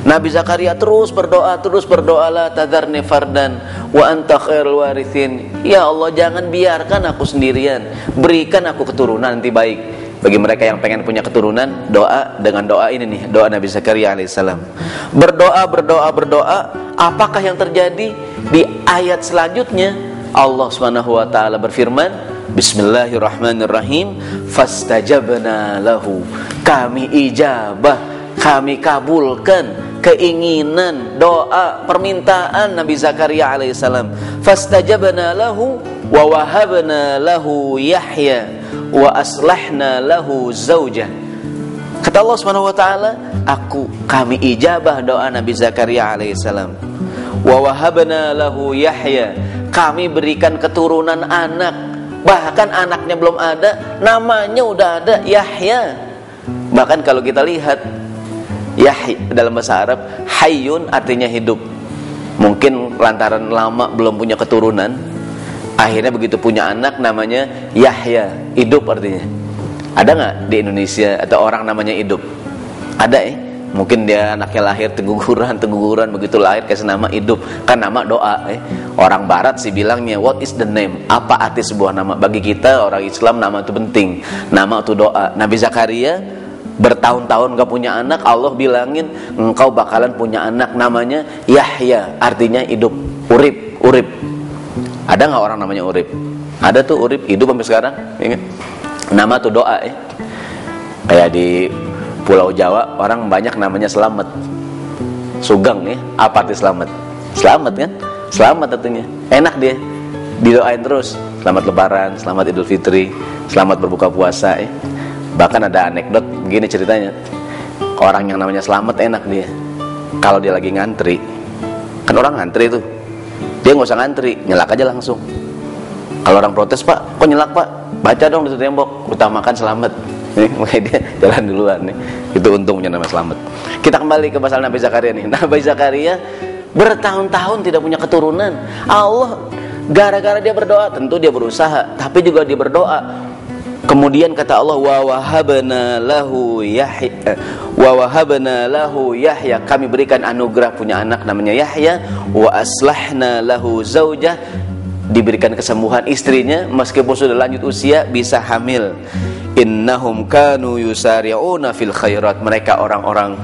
Nabi Zakaria terus berdoa, la tadharni fardan wa anta khairul warithin. Ya Allah, jangan biarkan aku sendirian, berikan aku keturunan nanti baik. Bagi mereka yang pengen punya keturunan, doa dengan doa ini nih, doa Nabi Zakaria alaihissalam. Berdoa, apakah yang terjadi? Di ayat selanjutnya Allah Subhanahu wa taala berfirman, bismillahirrahmanirrahim, fastajabna lahu. Kami ijabah, kami kabulkan keinginan, doa, permintaan Nabi Zakaria alaihissalam. Fastajabna lahu wa wahabna lahu Yahya wa aslahna lahu zaujah. Kata Allah Subhanahu wa taala, kami ijabah doa Nabi Zakaria alaihissalam. Wa wahabna lahu Yahya, kami berikan keturunan anak. Bahkan anaknya belum ada, namanya udah ada, Yahya. Bahkan kalau kita lihat Yahya dalam bahasa Arab, hayyun artinya hidup. Mungkin lantaran lama belum punya keturunan, akhirnya begitu punya anak namanya Yahya, hidup artinya. Ada nggak di Indonesia atau orang namanya hidup? Ada Mungkin dia anaknya lahir teguguran, begitu lahir kasih nama hidup. Kan nama doa Orang barat sih bilangnya what is the name? Apa arti sebuah nama? Bagi kita orang Islam nama itu penting. Nama itu doa. Nabi Zakaria bertahun-tahun gak punya anak, Allah bilangin engkau bakalan punya anak namanya Yahya, artinya hidup, urip. Ada gak orang namanya urip? Ada tuh urip, hidup sampai sekarang. Ingat? Nama tuh doa Kayak di Pulau Jawa orang banyak namanya Selamat, Sugeng apa arti selamat? Selamat kan? Selamat artinya, enak dia, didoain terus. Selamat Lebaran, selamat Idul Fitri, selamat berbuka puasa Bahkan ada anekdot begini ceritanya. Orang yang namanya Selamat enak dia, kalau dia lagi ngantri, kan orang ngantri tuh, dia nggak usah ngantri, nyelak aja langsung. Kalau orang protes, Pak, kok nyelak Pak? Baca dong di tembok, utamakan selamat. Makanya dia jalan duluan Itu untungnya nama Selamat. Kita kembali ke masalah Nabi Zakaria nih. Nabi Zakaria bertahun-tahun tidak punya keturunan. Allah gara-gara dia berdoa, tentu dia berusaha, tapi juga dia berdoa. Kemudian kata Allah, wa wahabna lahu Yahya, kami berikan anugerah punya anak namanya Yahya, wa aslahna lahu zaujah, diberikan kesembuhan istrinya meskipun sudah lanjut usia bisa hamil. Innahum kanu yusari'una fil khairat, mereka orang-orang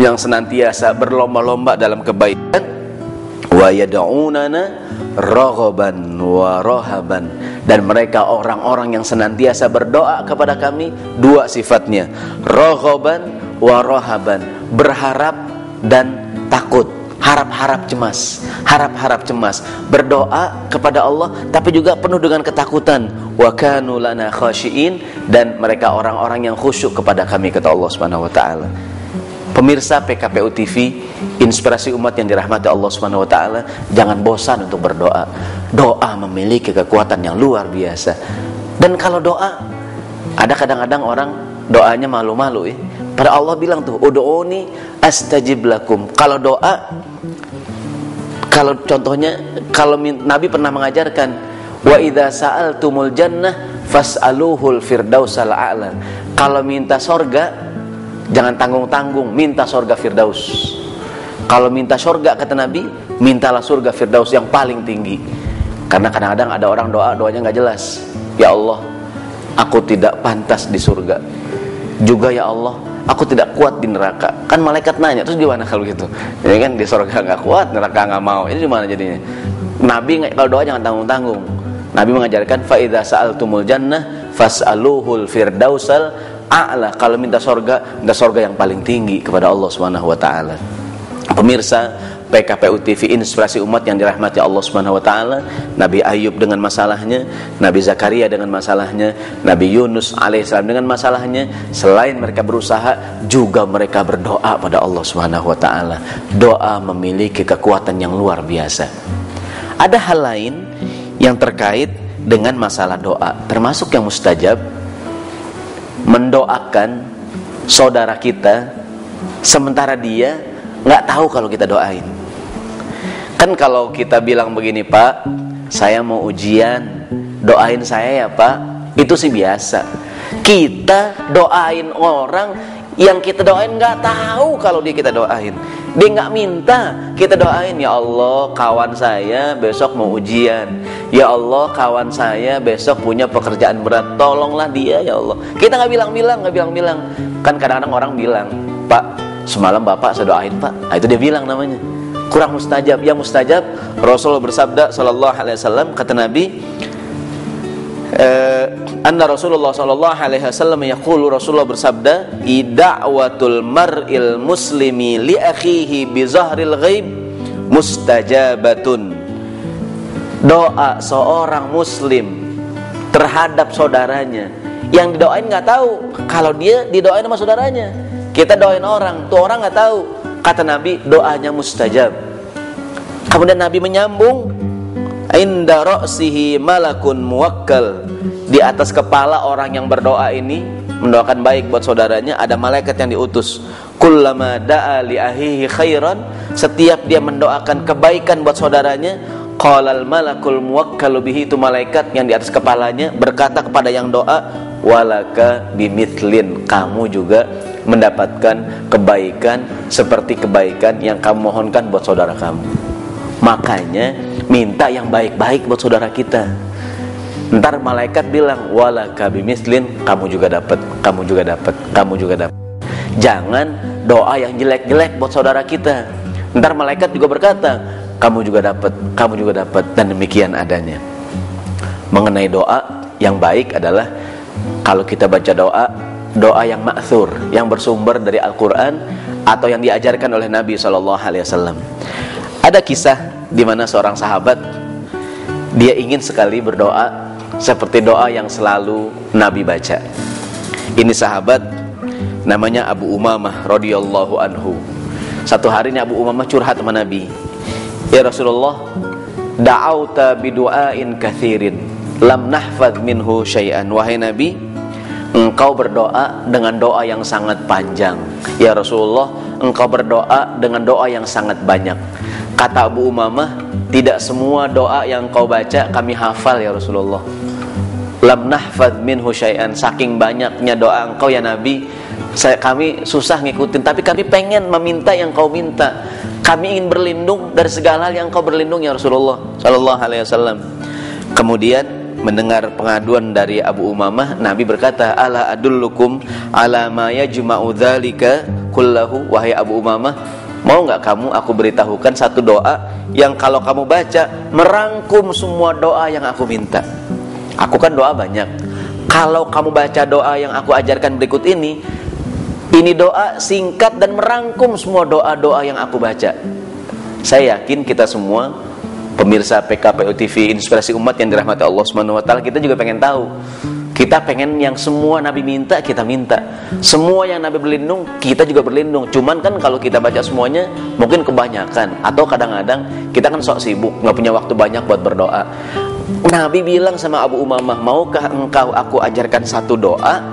yang senantiasa berlomba-lomba dalam kebaikan. Wa yad'unana raghaban wa rahaban, dan mereka orang-orang yang senantiasa berdoa kepada kami. 2 sifatnya, raghaban wa rahaban, berharap dan takut, harap-harap cemas, berdoa kepada Allah tapi juga penuh dengan ketakutan. Wa kanu lana khashiin, dan mereka orang-orang yang khusyuk kepada kami, kata Allah Subhanahu wa taala. Pemirsa PKPU TV, inspirasi umat yang dirahmati Allah Subhanahu wa taala, jangan bosan untuk berdoa. Doa memiliki kekuatan yang luar biasa. Dan kalau doa, ada kadang-kadang orang doanya malu-malu ya. Pada Allah bilang tuh, ud'uni astajib lakum. Kalau doa, kalau contohnya, kalau Nabi pernah mengajarkan, wa idza sa'altumul jannah fas'aluhul firdausal a'la. Kalau minta sorga, jangan tanggung-tanggung, minta surga Firdaus. Kalau minta surga, kata Nabi, mintalah surga Firdaus yang paling tinggi. Karena kadang-kadang ada orang doanya nggak jelas. Ya Allah, aku tidak pantas di surga. Juga ya Allah, aku tidak kuat di neraka. Kan malaikat nanya, terus gimana kalau gitu? Ya kan, di surga nggak kuat, neraka nggak mau. Ini gimana jadinya? Nabi kalau doa jangan tanggung-tanggung. Nabi mengajarkan, fa idza sa'altumul jannah fas'aluhul firdausal a'la. Kalau minta surga yang paling tinggi kepada Allah Subhanahu wa taala. Pemirsa PKPU TV, inspirasi umat yang dirahmati Allah Subhanahu wa taala, Nabi Ayub dengan masalahnya, Nabi Zakaria dengan masalahnya, Nabi Yunus alaihissalam dengan masalahnya, selain mereka berusaha, juga mereka berdoa pada Allah Subhanahu wa taala. Doa memiliki kekuatan yang luar biasa. Ada hal lain yang terkait dengan masalah doa, termasuk yang mustajab, mendoakan saudara kita sementara dia nggak tahu kalau kita doain. Kan kalau kita bilang begini, Pak, saya mau ujian, doain saya ya Pak, itu sih biasa. Kita doain orang yang kita doain nggak tahu kalau dia kita doain. Dia nggak minta kita doain, ya Allah kawan saya besok mau ujian, ya Allah kawan saya besok punya pekerjaan berat, tolonglah dia ya Allah. Kita nggak bilang. Kan kadang-kadang orang bilang, Pak semalam bapak saya doain Pak, nah, itu dia bilang namanya. Kurang mustajab. Yang mustajab, Rasulullah bersabda sallallahu alaihi wasallam, kata Nabi, anna Rasulullah sallallahu alaihi wasallam yaqulu, Rasulullah bersabda, ida'watul mar'il muslimi li akhihi bi zahril ghaib mustajabatun. Doa seorang muslim terhadap saudaranya yang didoain nggak tahu kalau dia didoain sama saudaranya. Kita doain orang, tuh orang nggak tahu. Kata Nabi, doanya mustajab. Kemudian Nabi menyambung, inda ra'sihi malakun muwakkal. Di atas kepala orang yang berdoa ini, mendoakan baik buat saudaranya, ada malaikat yang diutus. Kullama da'a li ahihi khairan, setiap dia mendoakan kebaikan buat saudaranya, qalal malakul muwakkalu bihi, itu malaikat yang di atas kepalanya berkata kepada yang doa, walaka bimithlin, kamu juga mendapatkan kebaikan seperti kebaikan yang kamu mohonkan buat saudara kamu. Makanya minta yang baik-baik buat saudara kita. Ntar malaikat bilang, walaka bimithlin, kamu juga dapat. Jangan doa yang jelek-jelek buat saudara kita. Ntar malaikat juga berkata, kamu juga dapat, dan demikian adanya. Mengenai doa yang baik adalah kalau kita baca doa yang ma'thur, yang bersumber dari Al-Quran atau yang diajarkan oleh Nabi SAW. Ada kisah di mana seorang sahabat, dia ingin sekali berdoa seperti doa yang selalu Nabi baca. Ini sahabat namanya Abu Umamah radhiyallahu anhu. Satu hari ini Abu Umamah curhat sama Nabi, ya Rasulullah, da'auta bidu'ain kathirin lam nahfadz minhu syai'an. Wahai Nabi, engkau berdoa dengan doa yang sangat panjang. Ya Rasulullah, engkau berdoa dengan doa yang sangat banyak. Kata Abu Umamah, tidak semua doa yang engkau baca kami hafal ya Rasulullah. Lam nahfadz minhu syai'an, saking banyaknya doa engkau ya Nabi, kami susah ngikutin. Tapi kami pengen meminta yang engkau minta. Kami ingin berlindung dari segala hal yang engkau berlindung ya Rasulullah sallallahu alaihi wasallam. Kemudian mendengar pengaduan dari Abu Umamah, Nabi berkata, ala adullukum ala ma yajma'u dzalika kullahu. Wahai Abu Umamah, mau enggak kamu aku beritahukan satu doa yang kalau kamu baca merangkum semua doa yang aku minta. Aku kan doa banyak. Kalau kamu baca doa yang aku ajarkan berikut ini doa singkat dan merangkum semua doa-doa yang aku baca. Saya yakin kita semua pemirsa PKPU TV, inspirasi umat yang dirahmati Allah Subhanahu wa taala, kita juga pengen tahu Kita pengen yang semua Nabi minta, kita minta. Semua yang Nabi berlindung, kita juga berlindung. Cuman kan kalau kita baca semuanya, mungkin kebanyakan. Atau kadang-kadang kita kan sok sibuk, gak punya waktu banyak buat berdoa. Nabi bilang sama Abu Umamah, maukah engkau aku ajarkan satu doa,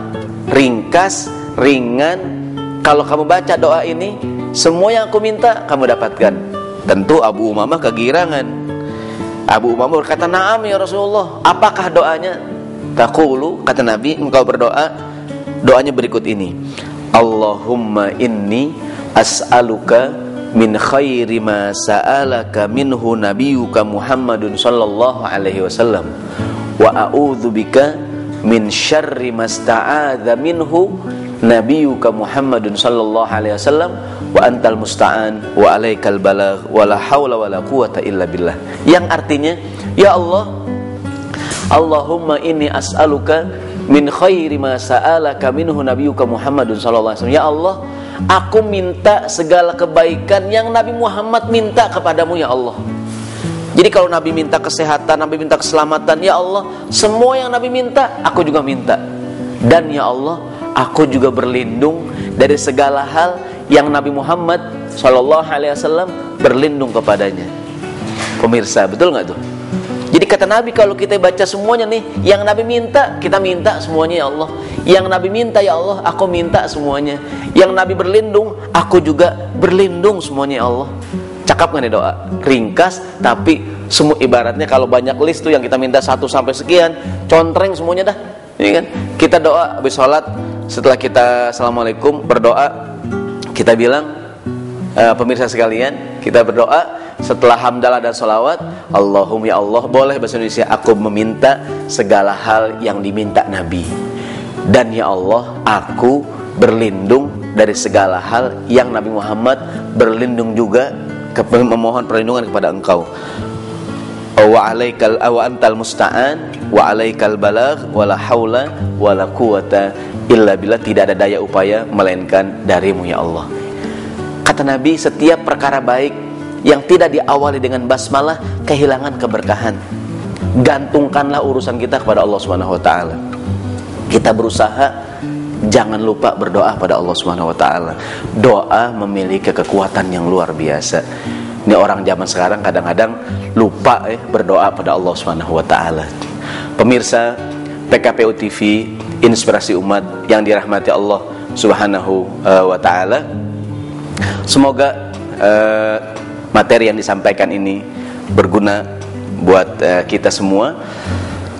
ringkas, ringan. Kalau kamu baca doa ini, semua yang aku minta, kamu dapatkan. Tentu Abu Umamah kegirangan. Abu Umamah berkata, na'am ya Rasulullah, apakah doanya? Taqulu, kata Nabi, engkau berdoa, doanya berikut ini. Allahumma inni as'aluka min khairi ma sa'alaka minhu nabiyyuka Muhammadun sallallahu alaihi wasallam wa a'udzubika min syarri ma sta'adza minhu nabiyyuka Muhammadun sallallahu alaihi wasallam wa antal musta'an wa alaikal balagh wa la haula wa la quwata illa billah. Yang artinya, ya Allah, Allahumma inni as'aluka min khairi ma sa'alaka minhu nabiyyuka Muhammadun sallallahu alaihi wasallam. Ya Allah, aku minta segala kebaikan yang Nabi Muhammad minta kepadamu ya Allah. Jadi kalau Nabi minta kesehatan, Nabi minta keselamatan, ya Allah, semua yang Nabi minta, aku juga minta. Dan ya Allah, aku juga berlindung dari segala hal yang Nabi Muhammad sallallahu alaihi wasallam berlindung kepadanya. Pemirsa, betul nggak tuh? Jadi kata Nabi, kalau kita baca semuanya nih, yang Nabi minta, kita minta semuanya ya Allah. Yang Nabi minta ya Allah, aku minta semuanya. Yang Nabi berlindung, aku juga berlindung semuanya ya Allah. Cakap gak nih doa? Ringkas, tapi semua ibaratnya kalau banyak list tuh yang kita minta 1 sampai sekian, contreng semuanya dah. Ini kan? Kita doa habis sholat, setelah kita assalamualaikum, berdoa, kita bilang, pemirsa sekalian, kita berdoa setelah hamdalah dan sholawat, Allahumma ya Allah, boleh bahasa Indonesia, aku meminta segala hal yang diminta Nabi. Dan ya Allah, aku berlindung dari segala hal yang Nabi Muhammad berlindung juga, memohon perlindungan kepada engkau. Wa alaikal wa antal musta'an wa alaikal balagh wa la haula wa la quwata illa billah. Tidak ada daya upaya melainkan darimu ya Allah. Kata Nabi, setiap perkara baik yang tidak diawali dengan basmalah kehilangan keberkahan. Gantungkanlah urusan kita kepada Allah Subhanahu wa taala. Kita berusaha jangan lupa berdoa pada Allah Subhanahu wa taala. Doa memiliki kekuatan yang luar biasa. Ini orang zaman sekarang kadang-kadang lupa berdoa pada Allah Subhanahu wa taala. Pemirsa PKPU TV, inspirasi umat yang dirahmati Allah Subhanahu wa taala. Semoga materi yang disampaikan ini berguna buat kita semua.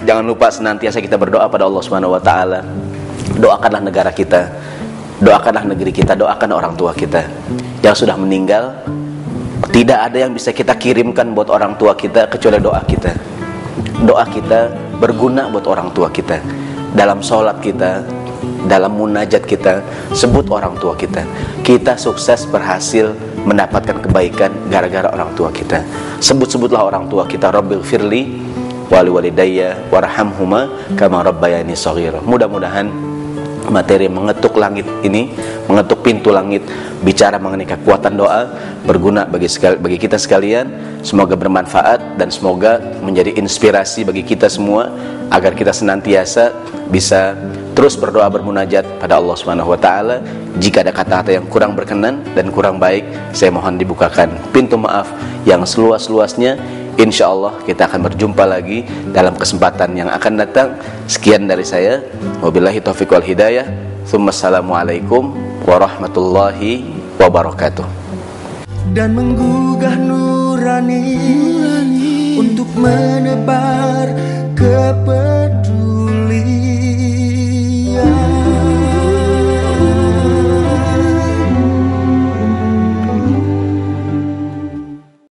Jangan lupa senantiasa kita berdoa pada Allah Subhanahu wa taala. Doakanlah negara kita, doakanlah negeri kita, doakan orang tua kita yang sudah meninggal. Tidak ada yang bisa kita kirimkan buat orang tua kita kecuali doa kita. Doa kita berguna buat orang tua kita. Dalam sholat kita, dalam munajat kita, sebut orang tua kita. Kita sukses berhasil mendapatkan kebaikan gara-gara orang tua kita. Sebut-sebutlah orang tua kita. Rabbil firli wali walidayya warhamhuma kama rabbayani shaghira. Mudah-mudahan materi mengetuk langit ini, mengetuk pintu langit, bicara mengenai kekuatan doa, berguna bagi kita sekalian. Semoga bermanfaat dan semoga menjadi inspirasi bagi kita semua agar kita senantiasa bisa terus berdoa bermunajat pada Allah Subhanahu wa taala. Jika ada kata-kata yang kurang berkenan dan kurang baik, saya mohon dibukakan pintu maaf yang seluas-luasnya. Insyaallah kita akan berjumpa lagi dalam kesempatan yang akan datang. Sekian dari saya. Wabillahi taufiq wal hidayah. Assalamualaikum warahmatullahi wabarakatuh. Dan menggugah nurani untuk menebar kepedulian.